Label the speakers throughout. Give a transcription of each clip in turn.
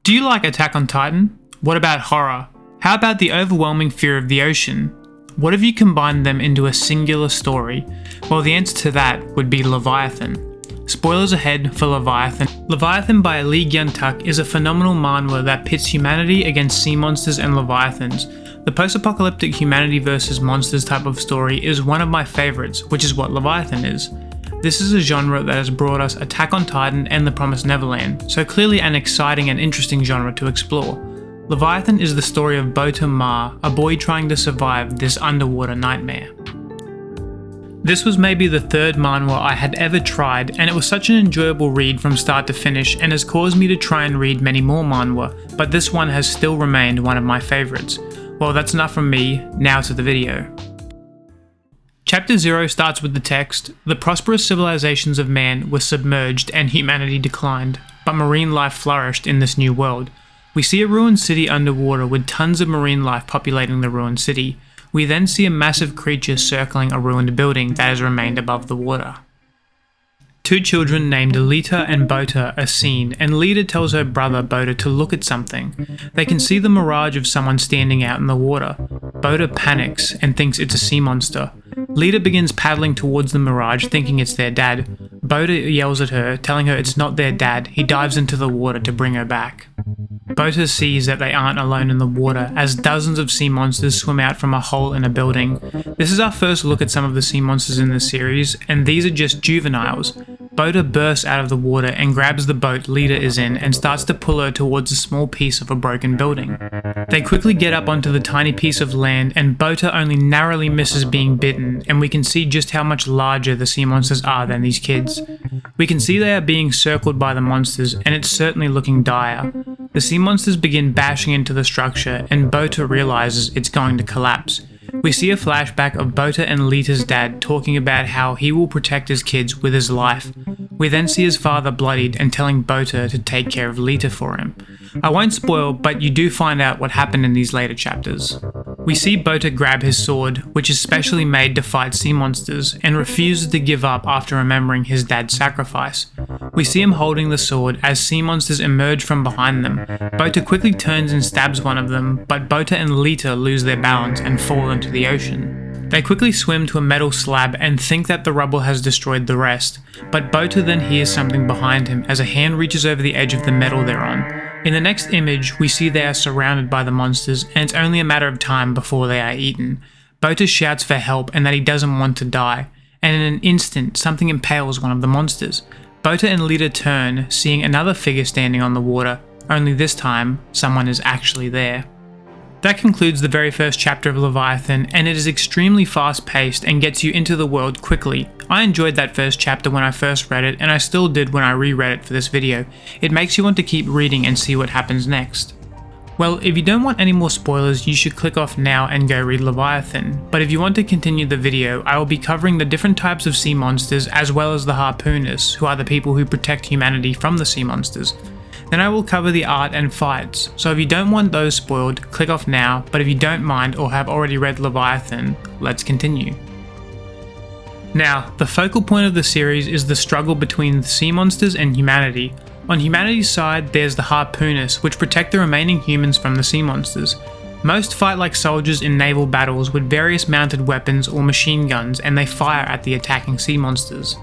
Speaker 1: Do you like Attack on Titan? What about horror? How about the overwhelming fear of the ocean? What if you combined them into a singular story? Well, the answer to that would be Leviathan. Spoilers ahead for Leviathan. Leviathan by Lee Gyun-tak is a phenomenal manhwa that pits humanity against sea monsters and leviathans. The post-apocalyptic humanity versus monsters type of story is one of my favourites, which is what Leviathan is. This is a genre that has brought us Attack on Titan and The Promised Neverland, so clearly an exciting and interesting genre to explore. Leviathan is the story of Bota Ma, a boy trying to survive this underwater nightmare. This was maybe the third manhwa I had ever tried, and it was such an enjoyable read from start to finish and has caused me to try and read many more manhwa, but this one has still remained one of my favourites. Well, that's enough from me, now to the video. Chapter 0 starts with the text, "The prosperous civilizations of man were submerged and humanity declined, but marine life flourished in this new world." We see a ruined city underwater with tons of marine life populating the ruined city. We then see a massive creature circling a ruined building that has remained above the water. Two children named Lita and Bota are seen, and Lita tells her brother Bota to look at something. They can see the mirage of someone standing out in the water. Bota panics and thinks it's a sea monster. Lita begins paddling towards the mirage thinking it's their dad. Bota yells at her, telling her it's not their dad. He dives into the water to bring her back. Bota sees that they aren't alone in the water as dozens of sea monsters swim out from a hole in a building. This is our first look at some of the sea monsters in the series, and these are just juveniles. Bota bursts out of the water and grabs the boat Lita is in and starts to pull her towards a small piece of a broken building. They quickly get up onto the tiny piece of land, and Bota only narrowly misses being bitten, and we can see just how much larger the sea monsters are than these kids. We can see they are being circled by the monsters, and it's certainly looking dire. The sea monsters begin bashing into the structure, and Bota realizes it's going to collapse. We see a flashback of Bota and Lita's dad talking about how he will protect his kids with his life. We then see his father bloodied and telling Bota to take care of Lita for him. I won't spoil, but you do find out what happened in these later chapters. We see Bota grab his sword, which is specially made to fight sea monsters, and refuses to give up after remembering his dad's sacrifice. We see him holding the sword as sea monsters emerge from behind them. Bota quickly turns and stabs one of them, but Bota and Lita lose their balance and fall into the ocean. They quickly swim to a metal slab and think that the rubble has destroyed the rest, but Bota then hears something behind him as a hand reaches over the edge of the metal they're on. In the next image, we see they are surrounded by the monsters, and it's only a matter of time before they are eaten. Bota shouts for help and that he doesn't want to die, and in an instant, something impales one of the monsters. Bota and Lita turn, seeing another figure standing on the water, only this time, someone is actually there. That concludes the very first chapter of Leviathan, and it is extremely fast paced and gets you into the world quickly. I enjoyed that first chapter when I first read it, and I still did when I reread it for this video. It makes you want to keep reading and see what happens next. Well, if you don't want any more spoilers, you should click off now and go read Leviathan, but if you want to continue the video, I will be covering the different types of sea monsters as well as the Harpoonists, who are the people who protect humanity from the sea monsters. Then I will cover the art and fights, so if you don't want those spoiled, click off now, but if you don't mind or have already read Leviathan, let's continue. Now, the focal point of the series is the struggle between the sea monsters and humanity. On humanity's side, there's the Harpoonists, which protect the remaining humans from the sea monsters. Most fight like soldiers in naval battles with various mounted weapons or machine guns, and they fire at the attacking sea monsters.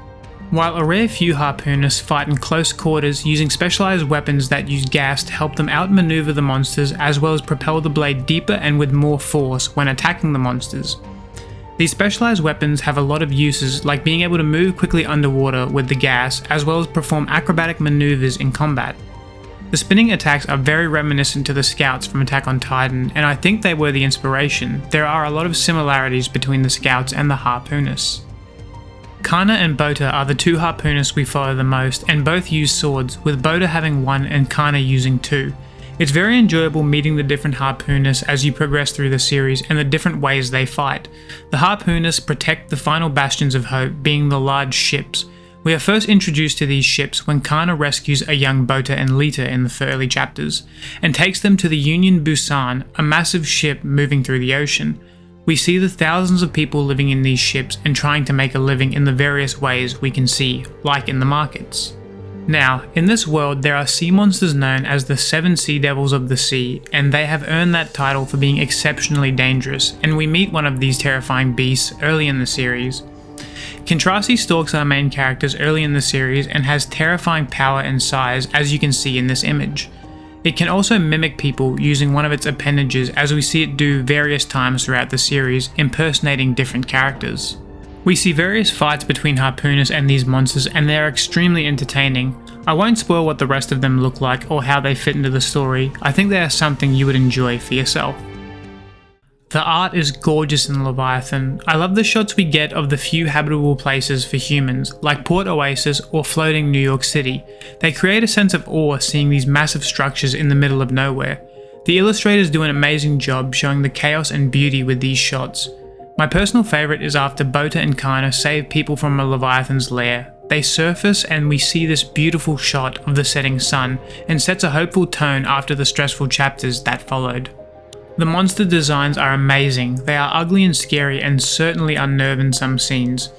Speaker 1: While a rare few Harpoonists fight in close quarters using specialized weapons that use gas to help them outmaneuver the monsters as well as propel the blade deeper and with more force when attacking the monsters. These specialized weapons have a lot of uses, like being able to move quickly underwater with the gas as well as perform acrobatic maneuvers in combat. The spinning attacks are very reminiscent to the Scouts from Attack on Titan, and I think they were the inspiration. There are a lot of similarities between the Scouts and the Harpoonists. Kana and Bota are the two Harpoonists we follow the most, and both use swords, with Bota having one and Kana using two. It's very enjoyable meeting the different Harpoonists as you progress through the series and the different ways they fight. The Harpoonists protect the final bastions of hope, being the large ships. We are first introduced to these ships when Kana rescues a young Bota and Lita in the early chapters, and takes them to the Union Busan, a massive ship moving through the ocean. We see the thousands of people living in these ships and trying to make a living in the various ways we can see, like in the markets. Now, in this world, there are sea monsters known as the 7 Sea Devils of the Sea, and they have earned that title for being exceptionally dangerous, and we meet one of these terrifying beasts early in the series. Kentrasi stalks our main characters early in the series and has terrifying power and size, as you can see in this image. It can also mimic people using one of its appendages, as we see it do various times throughout the series, impersonating different characters. We see various fights between harpoonists and these monsters, and they are extremely entertaining. I won't spoil what the rest of them look like or how they fit into the story. I think they are something you would enjoy for yourself. The art is gorgeous in Leviathan. I love the shots we get of the few habitable places for humans, like Port Oasis or floating New York City. They create a sense of awe seeing these massive structures in the middle of nowhere. The illustrators do an amazing job showing the chaos and beauty with these shots. My personal favourite is after Bota and Kana save people from a Leviathan's lair. They surface and we see this beautiful shot of the setting sun, and sets a hopeful tone after the stressful chapters that followed. The monster designs are amazing. They are ugly and scary and certainly unnerve in some scenes.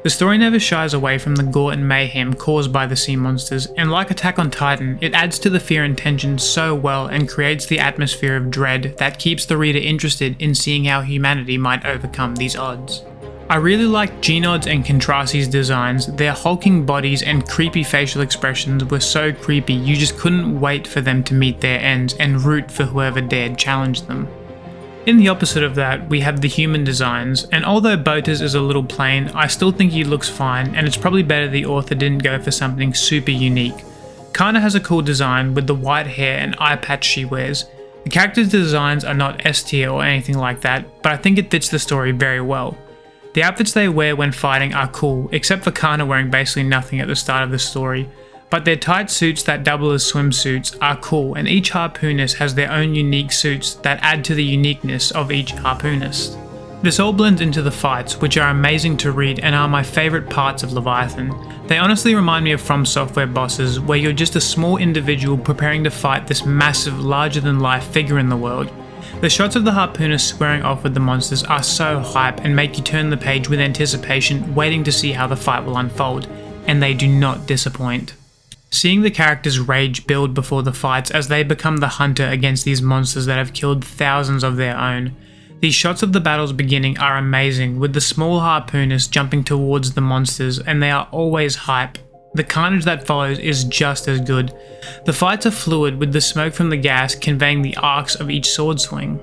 Speaker 1: The story never shies away from the gore and mayhem caused by the sea monsters, and like Attack on Titan, it adds to the fear and tension so well and creates the atmosphere of dread that keeps the reader interested in seeing how humanity might overcome these odds. I really like Genod's and Kentrasi's designs. Their hulking bodies and creepy facial expressions were so creepy you just couldn't wait for them to meet their ends and root for whoever dared challenge them. In the opposite of that, we have the human designs, and although Bota's is a little plain, I still think he looks fine, and it's probably better the author didn't go for something super unique. Kana has a cool design with the white hair and eye patch she wears. The characters' designs are not S tier or anything like that, but I think it fits the story very well. The outfits they wear when fighting are cool, except for Kana wearing basically nothing at the start of the story, but their tight suits that double as swimsuits are cool, and each harpoonist has their own unique suits that add to the uniqueness of each harpoonist. This all blends into the fights, which are amazing to read and are my favourite parts of Leviathan. They honestly remind me of From Software bosses, where you're just a small individual preparing to fight this massive, larger-than-life figure in the world. The shots of the harpoonists squaring off with the monsters are so hype and make you turn the page with anticipation, waiting to see how the fight will unfold, and they do not disappoint. Seeing the characters' rage build before the fights as they become the hunter against these monsters that have killed thousands of their own. These shots of the battles beginning are amazing, with the small harpoonists jumping towards the monsters, and they are always hype. The carnage that follows is just as good. The fights are fluid, with the smoke from the gas conveying the arcs of each sword swing.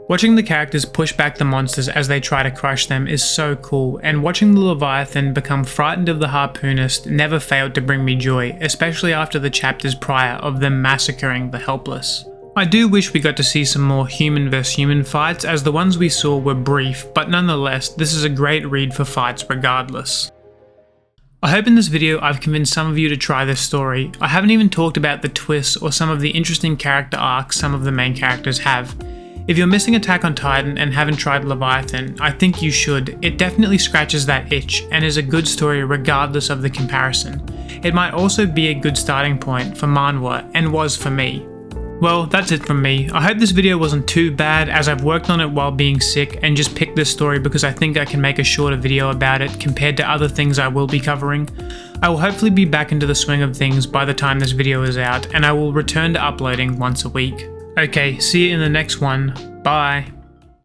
Speaker 1: Watching the characters push back the monsters as they try to crush them is so cool, and watching the Leviathan become frightened of the harpoonist never failed to bring me joy, especially after the chapters prior of them massacring the helpless. I do wish we got to see some more human vs human fights, as the ones we saw were brief, but nonetheless, this is a great read for fights regardless. I hope in this video I've convinced some of you to try this story. I haven't even talked about the twists or some of the interesting character arcs some of the main characters have. If you're missing Attack on Titan and haven't tried Leviathan, I think you should. It definitely scratches that itch and is a good story regardless of the comparison. It might also be a good starting point for manhwa, and was for me. Well, that's it from me. I hope this video wasn't too bad, as I've worked on it while being sick and just picked this story because I think I can make a shorter video about it compared to other things I will be covering. I will hopefully be back into the swing of things by the time this video is out, and I will return to uploading once a week. Okay, see you in the next one. Bye.